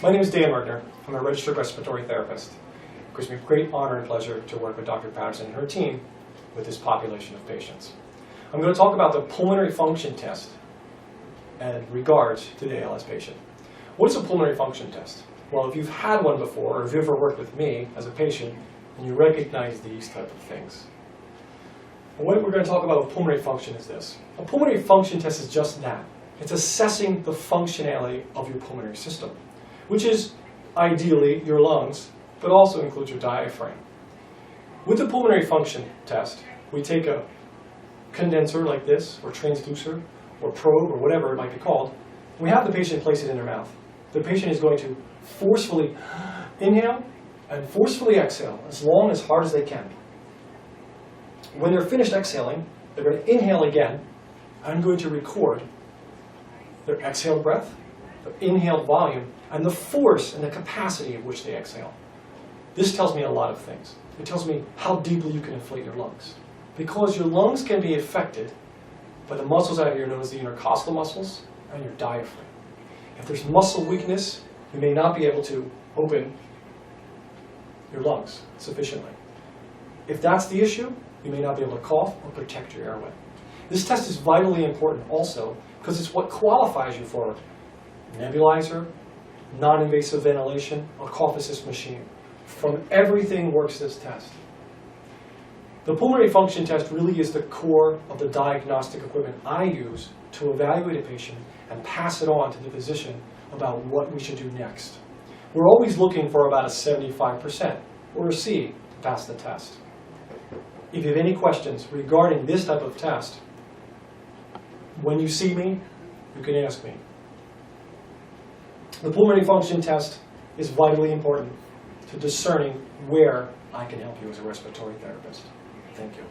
My name is Dan Mertner. I'm a registered respiratory therapist. It gives me great honor and pleasure to work with Dr. Patterson and her team with this population of patients. I'm going to talk about the pulmonary function test in regards to the ALS patient. What is a pulmonary function test? Well, if you've had one before, or if you've ever worked with me as a patient, then you recognize these type of things. And what we're going to talk about with pulmonary function is this. A pulmonary function test is just that. It's assessing the functionality of your pulmonary system, which is ideally your lungs, but also includes your diaphragm. With the pulmonary function test, we take a condenser like this, or transducer, or probe, or whatever it might be called. We have the patient place it in their mouth. The patient is going to forcefully inhale and forcefully exhale as long as hard as they can. When they're finished exhaling, they're going to inhale again. I'm going to record their exhaled breath, their inhaled volume, and the force and the capacity of which they exhale. This tells me a lot of things. It tells me how deeply you can inflate your lungs. Because your lungs can be affected by the muscles out here known as the intercostal muscles and your diaphragm. If there's muscle weakness, you may not be able to open your lungs sufficiently. If that's the issue, you may not be able to cough or protect your airway. This test is vitally important also because it's what qualifies you for nebulizer, non-invasive ventilation, or cough assist machine. From everything works this test. The pulmonary function test really is the core of the diagnostic equipment I use to evaluate a patient and pass it on to the physician about what we should do next. We're always looking for about a 75% or a C to pass the test. If you have any questions regarding this type of test, when you see me, you can ask me. The pulmonary function test is vitally important to discerning where I can help you as a respiratory therapist. Thank you.